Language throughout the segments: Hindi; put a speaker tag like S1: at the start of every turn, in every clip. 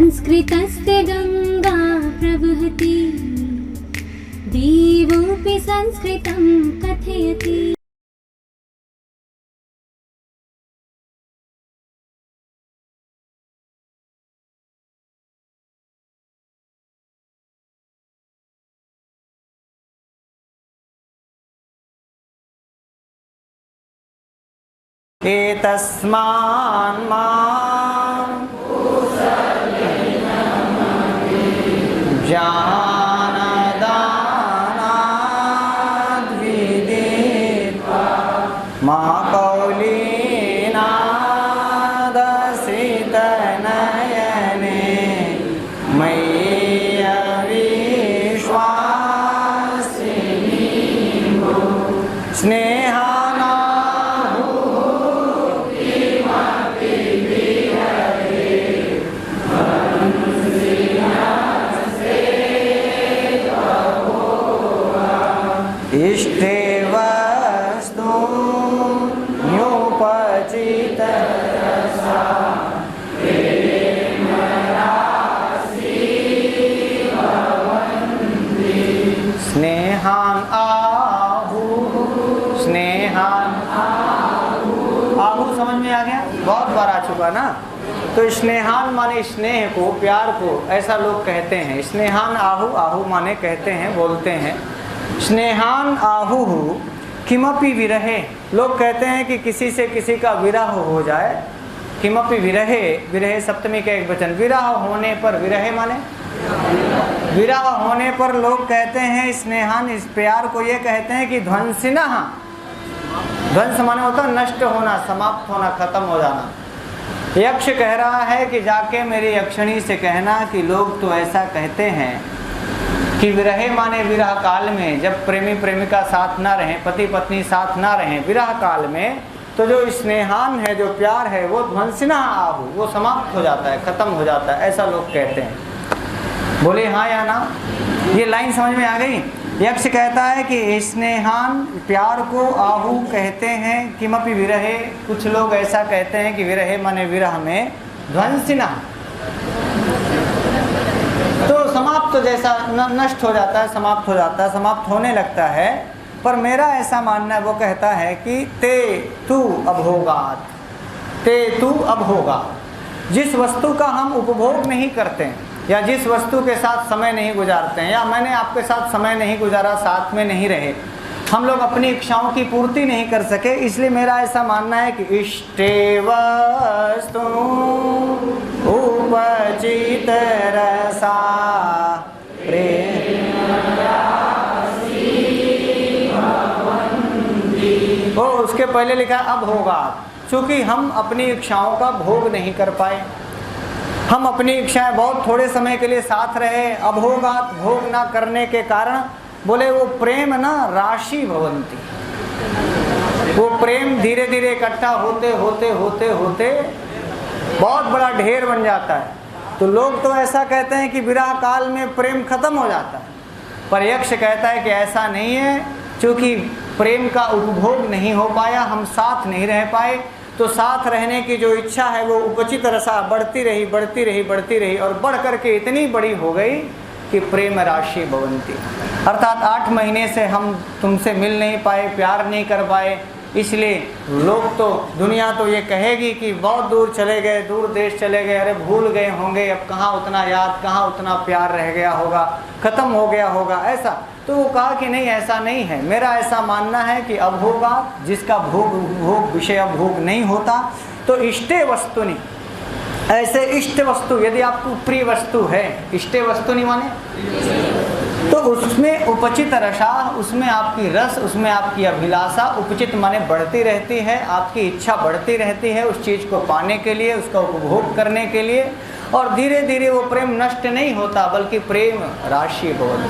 S1: संस्कृतस्य गंगा प्रवहति, देवोऽपि संस्कृतं कथयति।
S2: एतस्मान् मां जानदानाद् विदित्वा माकौलीनादसितनयने मयि अविश्वासिनी स्नेहा इष्टे वस्तु न्योपचित स्नेहान आहु स्नेहान आहु समझ में आ गया? बहुत बार आ चुका ना। तो स्नेहान माने स्नेह को, प्यार को, ऐसा लोग कहते हैं। स्नेहान आहु, आहु माने कहते हैं, बोलते हैं। स्नेहान आहुः किमपि विरहे, लोग कहते हैं कि किसी से किसी का विरह हो जाए। किमपि विरहे, विरहे सप्तमी का एक वचन, विरह होने पर, विरहे माने विरह होने पर लोग कहते हैं स्नेहान, इस प्यार को ये कहते हैं कि ध्वंसिनः, ध्वंस माने होता है नष्ट होना, समाप्त होना, खत्म हो जाना। यक्ष कह रहा है कि जाके मेरी यक्षिणी से कहना कि लोग तो ऐसा कहते हैं कि विरहे माने विरह काल में, जब प्रेमी प्रेमिका साथ ना रहें, पति पत्नी साथ ना रहें, विरह काल में, तो जो स्नेहान है, जो प्यार है, वो ध्वंसिना आहु, वो समाप्त हो जाता है, खत्म हो जाता है, ऐसा लोग कहते हैं। बोले हाँ या ना? ये लाइन समझ में आ गई? यक्ष कहता है कि स्नेहान, प्यार को, आहु कहते हैं किमपि विरहे, कुछ लोग ऐसा कहते हैं कि विरहे माने विरह में, ध्वंसिना तो समाप्त, तो जैसा नष्ट हो जाता है, समाप्त हो जाता है, समाप्त होने लगता है। पर मेरा ऐसा मानना है, वो कहता है कि ते तू अभोगात, ते तू अभोगात, जिस वस्तु का हम उपभोग नहीं करते हैं, या जिस वस्तु के साथ समय नहीं गुजारते हैं, या मैंने आपके साथ समय नहीं गुजारा, साथ में नहीं रहे, हम लोग अपनी इच्छाओं की पूर्ति नहीं कर सके, इसलिए मेरा ऐसा मानना है कि इष्टे वस्तु उपचित रसा प्रेम, ओ उसके पहले लिखा अब होगा, चूंकि हम अपनी इच्छाओं का भोग नहीं कर पाए, हम अपनी इच्छाएं बहुत थोड़े समय के लिए साथ रहे, अब होगा भोग ना करने के कारण, बोले वो प्रेम ना राशि भवंती, वो प्रेम धीरे धीरे इकट्ठा होते होते होते होते बहुत बड़ा ढेर बन जाता है। तो लोग तो ऐसा कहते हैं कि विरह काल में प्रेम खत्म हो जाता है, पर यक्ष कहता है कि ऐसा नहीं है, क्योंकि प्रेम का उपभोग नहीं हो पाया, हम साथ नहीं रह पाए, तो साथ रहने की जो इच्छा है वो उपचित रसा बढ़ती रही बढ़ती रही बढ़ती रही, और बढ़ करके इतनी बड़ी हो गई कि प्रेम राशि भवंती, अर्थात 8 महीने से हम तुमसे मिल नहीं पाए, प्यार नहीं कर पाए, इसलिए लोग तो, दुनिया तो ये कहेगी कि बहुत दूर चले गए, दूर देश चले गए, अरे भूल गए होंगे, अब कहाँ उतना याद, कहाँ उतना प्यार रह गया होगा, खत्म हो गया होगा, ऐसा। तो वो कहा कि नहीं, ऐसा नहीं है। मेरा ऐसा मानना है कि अब होगा, जिसका भोग विषय भोग नहीं होता, तो इष्टे वस्तुनि, ऐसे इष्ट वस्तु, यदि आपको प्रिय वस्तु है, इष्टे वस्तु नहीं माने, तो उसमें उपचित रसा, उसमें आपकी रस, उसमें आपकी अभिलाषा, उपचित माने बढ़ती रहती है, आपकी इच्छा बढ़ती रहती है उस चीज़ को पाने के लिए, उसका उपभोग करने के लिए, और धीरे धीरे वो प्रेम नष्ट नहीं होता, बल्कि प्रेम राशि बहुत,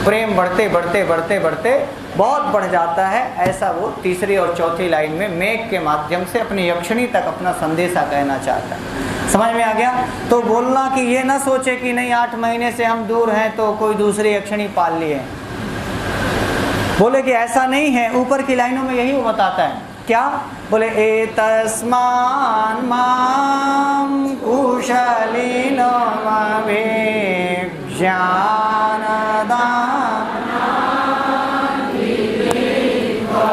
S2: प्रेम बढ़ते बढ़ते बढ़ते बढ़ते बहुत बढ़ जाता है। ऐसा वो तीसरी और चौथी लाइन में मेघ के माध्यम से अपनी यक्षिणी तक अपना संदेशा कहना चाहता है। समझ में आ गया? तो बोलना कि ये ना सोचे कि नहीं 8 महीने से हम दूर हैं तो कोई दूसरी यक्षिणी पाल लिए, बोले कि ऐसा नहीं है। ऊपर की लाइनों में यही वो बताता है, क्या बोले, एतस्मान् मां कुशलिनो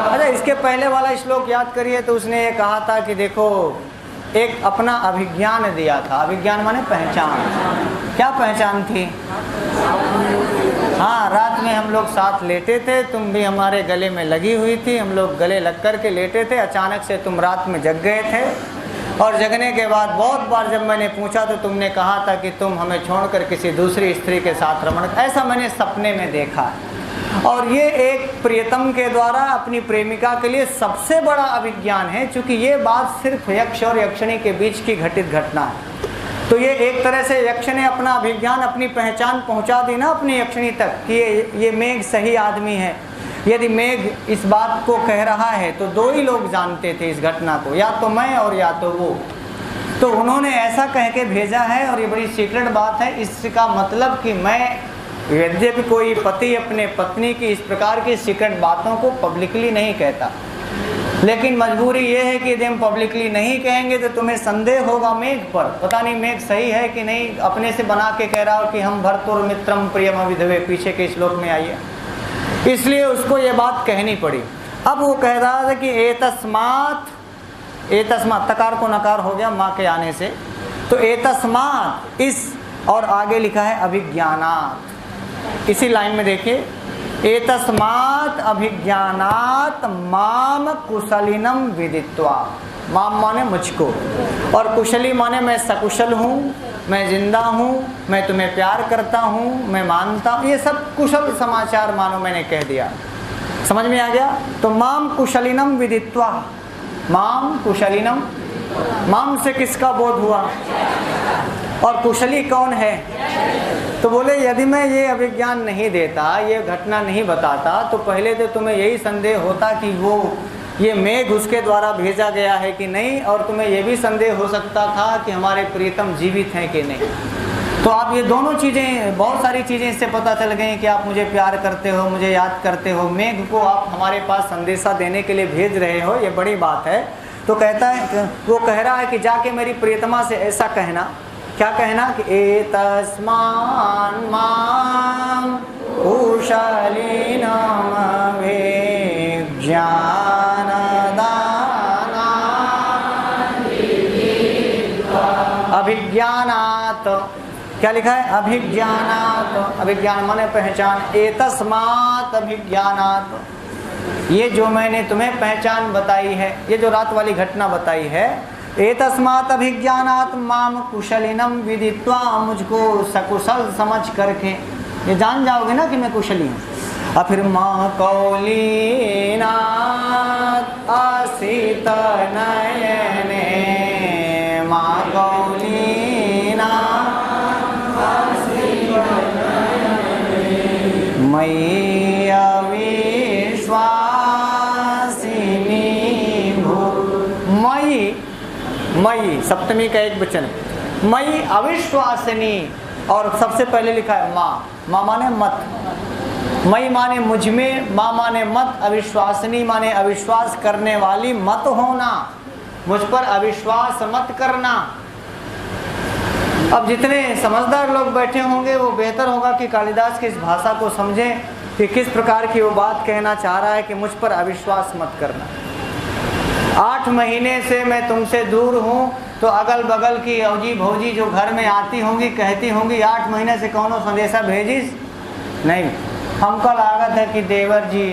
S2: अच्छा, इसके पहले वाला श्लोक याद करिए तो उसने ये कहा था कि देखो एक अपना अभिज्ञान दिया था। अभिज्ञान माने पहचान। क्या पहचान थी? हाँ, रात में हम लोग साथ लेटे थे, तुम भी हमारे गले में लगी हुई थी, हम लोग गले लग कर के लेटे थे, अचानक से तुम रात में जग गए थे और जगने के बाद बहुत बार जब मैंने पूछा तो तुमने कहा था कि तुम हमें छोड़कर किसी दूसरी स्त्री के साथ रमण, ऐसा मैंने सपने में देखा। और ये एक प्रियतम के द्वारा अपनी प्रेमिका के लिए सबसे बड़ा अभिज्ञान है, क्योंकि ये बात सिर्फ यक्ष और यक्षिणी के बीच की घटित घटना है। तो ये एक तरह से यक्ष ने अपना अभिज्ञान, अपनी पहचान पहुंचा दी ना अपनी यक्षिणी तक कि ये मेघ सही आदमी है। यदि मेघ इस बात को कह रहा है तो दो ही लोग जानते थे इस घटना को, या तो मैं और या तो वो। तो उन्होंने ऐसा कह के भेजा है और ये बड़ी सीक्रेट बात है। इसका मतलब कि मैं, यद्यपि कोई पति अपने पत्नी की इस प्रकार की सीक्रेट बातों को पब्लिकली नहीं कहता, लेकिन मजबूरी ये है कि यदि हम पब्लिकली नहीं कहेंगे तो तुम्हें संदेह होगा मेघ पर, पता नहीं मेघ सही है कि नहीं, अपने से बना के कह रहा हो कि हम भर्तुर मित्रम प्रियम विधवे, पीछे के श्लोक में आइए। इसलिए उसको ये बात कहनी पड़ी। अब वो कह रहा था कि एतस्मात्, एतस्मात् तकार को नकार हो गया माँ के आने से, तो एतस्मात् इस, और आगे लिखा है अभिज्ञानात्। इसी लाइन में देखिए, एतस्मात् अभिज्ञानात् माम कुशलिनम विदित्वा। माम माने मुझको, और कुशली माने मैं सकुशल हूँ, मैं जिंदा हूँ, मैं तुम्हें प्यार करता हूँ, मैं मानता हूँ। ये सब कुशल समाचार मानो मैंने कह दिया। समझ में आ गया? तो माम कुशलिनम विदित्वा, माम कुशलिनम, माम से किसका बोध हुआ? और कुशली कौन है? तो बोले यदि मैं ये अभिज्ञान नहीं देता, ये घटना नहीं बताता, तो पहले तो तुम्हें यही संदेह होता कि वो ये मेघ उसके द्वारा भेजा गया है कि नहीं, और तुम्हें ये भी संदेह हो सकता था कि हमारे प्रियतम जीवित हैं कि नहीं। तो आप ये दोनों चीज़ें, बहुत सारी चीज़ें इससे पता चल गई कि आप मुझे प्यार करते हो, मुझे याद करते हो, मेघ को आप हमारे पास संदेशा देने के लिए भेज रहे हो, ये बड़ी बात है। तो कहता है, वो कह रहा है कि जाके मेरी प्रियतमा से ऐसा कहना। क्या कहना? कि एतस्मान् मां कुशलिनम अभिज्ञानात्। क्या लिखा है? अभिज्ञानात्। अभिज्ञान माने पहचान। एतस्मात् अभिज्ञानात्, ये जो मैंने तुम्हें पहचान बताई है, ये जो रात वाली घटना बताई है, एतस्मात् अभिज्ञानात् माम कुशलिनम विदित्वा, मुझको सकुशल समझ करके, ये जान जाओगे ना कि मैं कुशली हूँ। और फिर माँ कौलीनाथ आसित नयने, माँ कौलीनाथ मयि अविश्वासिनी भू। मयि सप्तमी का एक वचन, मयि अविश्वासिनी, और सबसे पहले लिखा है माँ। माँ माने मत, मयि माने मुझ में, माँ माने मत, अविश्वासिनी माने अविश्वास करने वाली मत होना, मुझ पर अविश्वास मत करना। अब जितने समझदार लोग बैठे होंगे वो बेहतर होगा कि कालिदास की इस भाषा को समझें कि किस प्रकार की वो बात कहना चाह रहा है कि मुझ पर अविश्वास मत करना। 8 महीने से मैं तुमसे दूर हूँ, तो अगल बगल की औजी भौजी जो घर में आती होंगी कहती होंगी 8 महीने से कौनो संदेशा भेजिस नहीं। हमको लागत है कि देवर जी,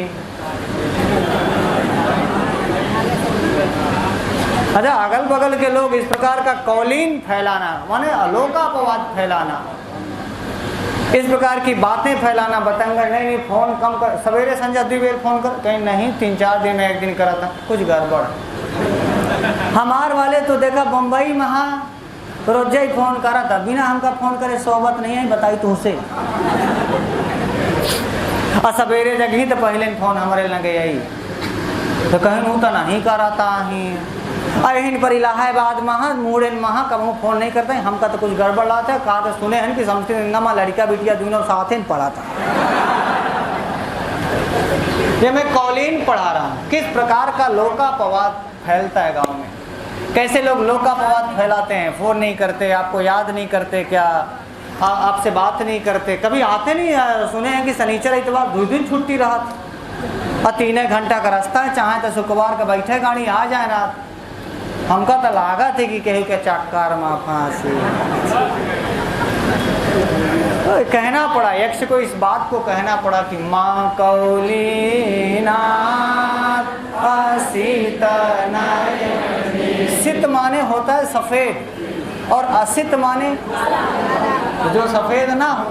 S2: अच्छा अगल बगल के लोग इस प्रकार का कौलीन फैलाना माने अलोकापवाद फैलाना, इस प्रकार की बातें फैलाना, बताएंगे नहीं फोन कम कर, सवेरे संध्या 2 बेर फोन कर, कहीं नहीं 3-4 दिन में 1 दिन करा था, कुछ गड़बड़। हमार वाले तो देखा बम्बई महा रोज ही फोन करा था, बिना हमका फोन करे सोबत नहीं है, बताई तुमसे। और सवेरे जगही तो पहले फोन हमारे लगे आई, तो कहीं हूँ तो नहीं करा था ही। अहिन पर इलाहाबाद महा मूड़न महा कब फोन नहीं करते, हमका तो कुछ गड़बड़ लाता है। कहा तो सुने हैं कि समस्तीपुर में लड़का बिटिया दोनों साथ ही पढ़ा था। ये मैं कौलीन पढ़ा रहा हूँ, किस प्रकार का लोकापवाद फैलता है गांव में, कैसे लोग लोकापवाद फैलाते हैं। फोन नहीं करते, आपको याद नहीं करते क्या, आपसे बात नहीं करते, कभी आते नहीं। सुने हैं कि शनिचर इतवार 2 दिन छुट्टी रहा, और 3 घंटा का रास्ता है, चाहे तो शुक्रवार का बैठे गाड़ी आ जाए रात। हमका तो लागा थे कि कहीं के चक्कर में फांसी। तो कहना पड़ा, यक्ष को इस बात को कहना पड़ा कि माँ कौलीनाथ असित नयनी। सित माने होता है सफेद, और असित माने जो सफेद ना हो।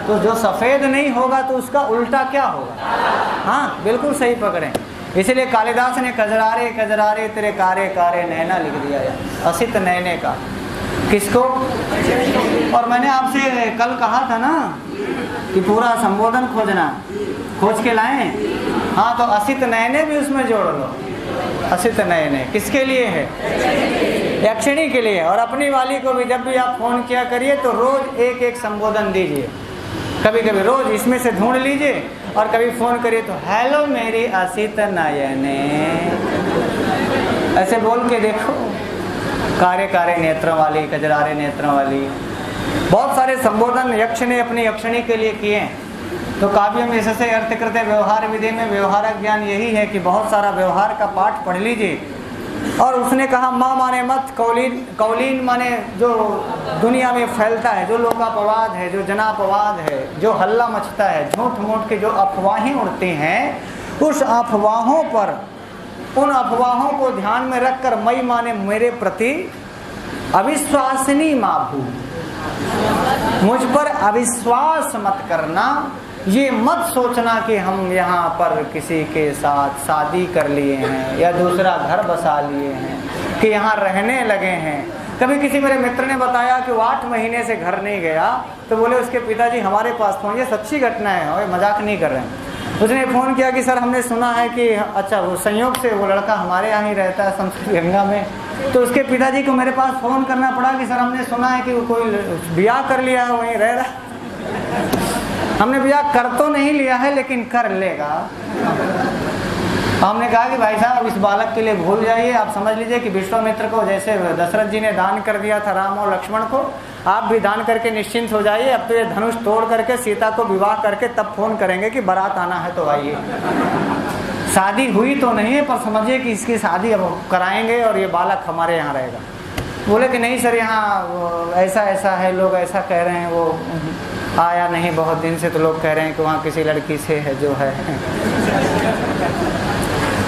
S2: तो जो सफेद नहीं होगा तो उसका उल्टा क्या होगा? हाँ, बिल्कुल सही पकड़े। इसलिए कालिदास ने कजरारे कजरारे तेरे कारे कारे नैना लिख दिया है, असित नैने का। किसको? और मैंने आपसे कल कहा था ना कि पूरा संबोधन खोजना, खोज के लाएं। हाँ, तो असित नयने भी उसमें जोड़ लो। असित नयने किसके लिए है? यक्षिणी के लिए। और अपनी वाली को भी जब भी आप फोन किया करिए तो रोज एक एक संबोधन दीजिए। कभी कभी रोज इसमें से ढूंढ लीजिए, और कभी फोन करिए तो हेलो मेरी असित नयने, ऐसे बोल के देखो। कारे कारे नेत्रों वाली, कजरारे नेत्रों वाली, बहुत सारे संबोधन यक्ष ने अपनी यक्षिणी के लिए किए। तो काव्य में इससे अर्थ करते व्यवहार विधि में व्यवहारक ज्ञान यही है कि बहुत सारा व्यवहार का पाठ पढ़ लीजिए। और उसने कहा माँ माने मत, कौलीन, कौलीन माने जो दुनिया में फैलता है, जो लोकापवाद है, जो जनापवाद है, जो हल्ला मचता है, झूठ मूठ के जो अफवाहें उड़ती हैं, उस अफवाहों पर, उन अफवाहों को ध्यान में रखकर मई माने मेरे प्रति अविश्वासिनी माँ भू, मुझ पर अविश्वास मत करना। ये मत सोचना कि हम यहाँ पर किसी के साथ शादी कर लिए हैं या दूसरा घर बसा लिए हैं, कि यहाँ रहने लगे हैं। कभी किसी मेरे मित्र ने बताया कि वो 8 महीने से घर नहीं गया, तो बोले उसके पिताजी हमारे पास फोन, ये सच्ची घटना है और मजाक नहीं कर रहे हैं। उसने फ़ोन किया कि सर हमने सुना है कि अच्छा वो संयोग से वो लड़का हमारे यहाँ ही रहता है संस्कृत गंगा में। तो उसके पिताजी को मेरे पास फ़ोन करना पड़ा कि सर हमने सुना है कि वो कोई ब्याह कर लिया है, वहीं रह रहा। हमने ब्याह कर तो नहीं लिया है लेकिन कर लेगा। हमने कहा कि भाई साहब इस बालक के लिए भूल जाइए, आप समझ लीजिए कि विश्वामित्र को जैसे दशरथ जी ने दान कर दिया था राम और लक्ष्मण को, आप भी दान करके निश्चिंत हो जाइए। अब तो ये धनुष तोड़ करके सीता को विवाह करके तब फोन करेंगे कि बारात आना है तो आइए। शादी हुई तो नहीं है पर समझिए कि इसकी शादी अब कराएंगे और ये बालक हमारे यहाँ रहेगा। बोले कि नहीं सर यहाँ ऐसा ऐसा है, लोग ऐसा कह रहे हैं, वो आया नहीं बहुत दिन से, तो लोग कह रहे हैं कि वहाँ किसी लड़की से है जो है।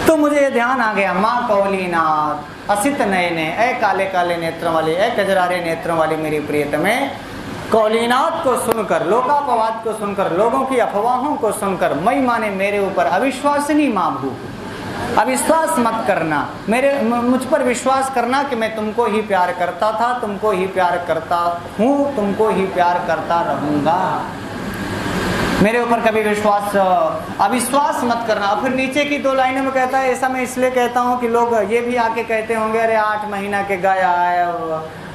S2: तो मुझे ये ध्यान आ गया, माँ कौलीनाथ असित नयने, ऐ काले काले नेत्रों वाली, ऐ कजरारे नेत्रों वाली मेरी प्रियतमे, कौलीनाथ को सुनकर, लोकापवाद को सुनकर, लोगों की अफवाहों को सुनकर मई माने मेरे ऊपर अविश्वासिनी माँ भू, अविश्वास मत करना, मुझ पर विश्वास करना कि मैं तुमको ही प्यार करता था, तुमको ही प्यार करता हूँ, तुमको ही प्यार करता रहूँगा। मेरे ऊपर कभी अविश्वास मत करना। फिर नीचे की 2 लाइनों में कहता है, ऐसा मैं इसलिए कहता हूँ कि लोग ये भी आके कहते होंगे अरे 8 महीना के गया है,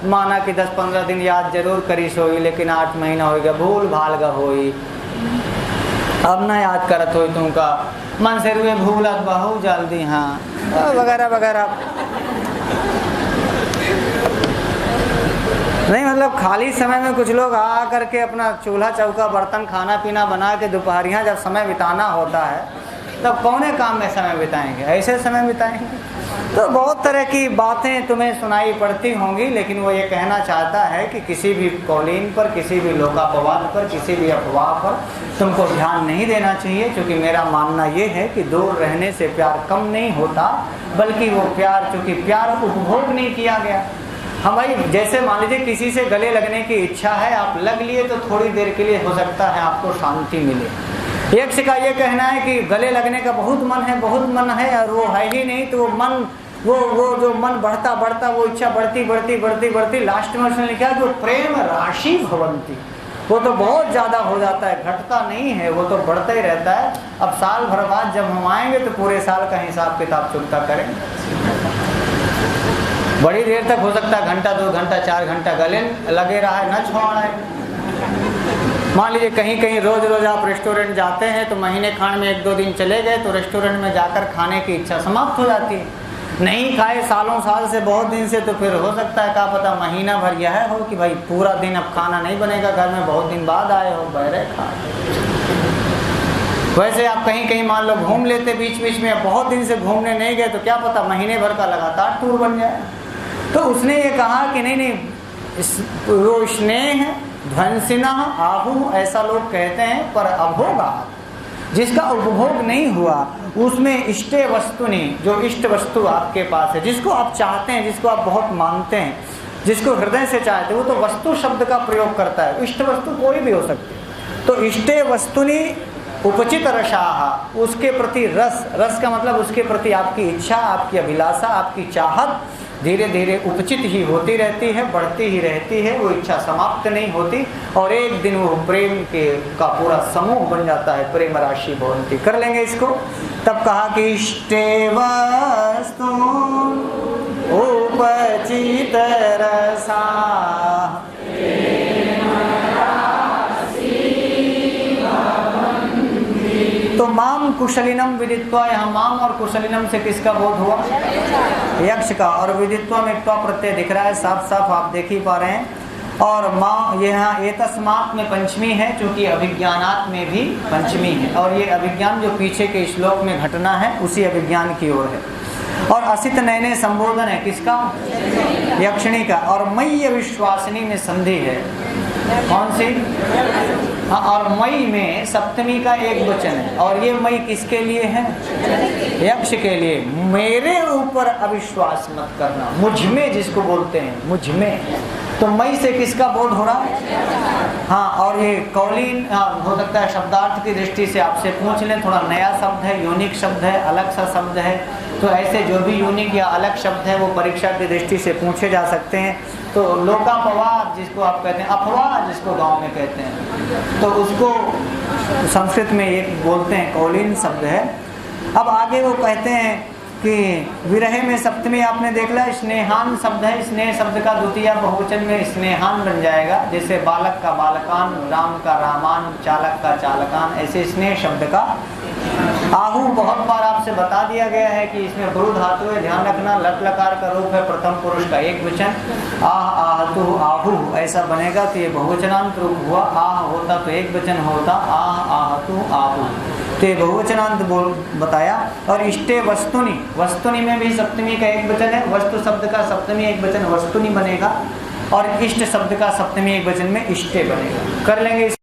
S2: माना कि 10-15 दिन याद जरूर करीस होई, लेकिन 8 महीना हो गया भूल भाल गा होई, अब ना याद करत होई तुमका, मन से रुए भूलत बहु जल्दी, हाँ वगैरह वगैरह। नहीं मतलब खाली समय में कुछ लोग आ करके अपना चूल्हा चौका बर्तन खाना पीना बना के दोपहरियाँ जब समय बिताना होता है तब कौने काम में समय बिताएंगे, ऐसे समय बिताएंगे। तो बहुत तरह की बातें तुम्हें सुनाई पड़ती होंगी, लेकिन वो ये कहना चाहता है कि किसी भी कौलीन पर, किसी भी लोकापवाद पर, किसी भी अफवाह पर तुमको ध्यान नहीं देना चाहिए, क्योंकि मेरा मानना ये है कि दूर रहने से प्यार कम नहीं होता, बल्कि वो प्यार, चूँकि प्यार उपभोग नहीं किया गया। हाँ भाई, जैसे मान लीजिए किसी से गले लगने की इच्छा है, आप लग लिए तो थोड़ी देर के लिए हो सकता है आपको शांति मिले। यक्ष का ये कहना है कि गले लगने का बहुत मन है, बहुत मन है, और वो है ही नहीं, तो वो मन, वो जो मन बढ़ता बढ़ता, वो इच्छा बढ़ती बढ़ती बढ़ती बढ़ती, लास्ट में उसने लिखा जो प्रेम राशि भवंती, वो तो बहुत ज़्यादा हो जाता है, घटता नहीं है, वो तो बढ़ता ही रहता है। अब साल भर बाद जब हम आएंगे तो पूरे साल का हिसाब किताब चुकता करेंगे। बड़ी देर तक हो सकता है, घंटा 2 घंटा 4 घंटा गले लगे रहा है, न छोड़ रहा है। मान लीजिए कहीं कहीं रोज रोज आप रेस्टोरेंट जाते हैं तो महीने खान में 1-2 दिन चले गए तो रेस्टोरेंट में जाकर खाने की इच्छा समाप्त हो जाती है। नहीं खाए सालों साल से, बहुत दिन से, तो फिर हो सकता है क्या पता महीना भर यह हो कि भाई पूरा दिन अब खाना नहीं बनेगा घर में, बहुत दिन बाद आए हो, बहरे खा। वैसे आप कहीं कहीं मान लो घूम लेते बीच बीच में, बहुत दिन से घूमने नहीं गए तो क्या पता महीने भर का लगातार टूर बन जाए। तो उसने ये कहा कि नहीं, वो स्नेह ध्वंसिना आहु, ऐसा लोग कहते हैं, पर अभोगा, जिसका उपभोग नहीं हुआ उसमें इष्टे वस्तुनि, जो इष्ट वस्तु आपके पास है, जिसको आप चाहते हैं, जिसको आप बहुत मानते हैं, जिसको हृदय से चाहते हैं, वो तो वस्तु शब्द का प्रयोग करता है। इष्ट वस्तु कोई भी हो सकती है। तो इष्टे वस्तुनि उपचित रसाह, उसके प्रति रस, रस का मतलब उसके प्रति आपकी इच्छा, आपकी अभिलाषा, आपकी चाहत धीरे धीरे उपचित ही होती रहती है, बढ़ती ही रहती है, वो इच्छा समाप्त नहीं होती, और एक दिन वो प्रेम के का पूरा समूह बन जाता है, प्रेम राशि भवन्ति। कर लेंगे इसको। तब कहा कि इष्टे वस्तु उपचित रसा, तो माम कुशलिनम विदित्वा, यहाँ माम और कुशलिनम से किसका बोध हुआ? यक्ष का। और विदित्वा में त्वा प्रत्यय दिख रहा है, साफ साफ आप देख ही पा रहे हैं। और माँ यहाँ एतस्मात् में पंचमी है, क्योंकि अभिज्ञानात् में भी पंचमी है, और ये अभिज्ञान जो पीछे के श्लोक में घटना है उसी अभिज्ञान की ओर है। और असित नयने संबोधन है किसका? यक्षिणी का। और मय्य विश्वासिनी में संधि है, कौन सी? हाँ, और मई में सप्तमी का एक वचन है, और ये मई किसके लिए है? यक्ष के लिए। मेरे ऊपर अविश्वास मत करना, मुझ में जिसको बोलते हैं, मुझ में। तो मई से किसका बोध हो रहा है? हाँ, और ये कौलीन हो सकता है शब्दार्थ की दृष्टि से आपसे पूछ लें, थोड़ा नया शब्द है, यूनिक शब्द है, अलग सा शब्द है, तो ऐसे जो भी यूनिक या अलग शब्द है वो परीक्षा की दृष्टि से पूछे जा सकते हैं। तो लोकापवाद जिसको आप कहते हैं, अफवाह जिसको गांव में कहते हैं, तो उसको संस्कृत में ये बोलते हैं, कौलीन शब्द है। अब आगे वो कहते हैं कि विरह में सप्तमी आपने देख लिया, स्नेहान शब्द है, स्नेह शब्द का द्वितीय बहुवचन में स्नेहान बन जाएगा, जैसे बालक का बालकान, राम का रामान, चालक का चालकान, ऐसे स्नेह शब्द का। आहु बहुत बार आपसे बता दिया गया है कि इसमें गुरु धातु है, ध्यान रखना, लट लकार का रूप है, प्रथम पुरुष का एक वचन, आह आहतु आहु ऐसा बनेगा तो ये बहुवचनांत रूप हुआ। आह होता तो एक वचन होता, आह आहतु आहु, तो ये बहुवचनांत बताया। और इष्टे वस्तुनि, वस्तुनि में भी सप्तमी का एक वचन है, वस्तु शब्द का सप्तमी एक वचन वस्तुनि बनेगा, और इष्ट शब्द का सप्तमी एक वचन में इष्टे बनेगा। कर लेंगे।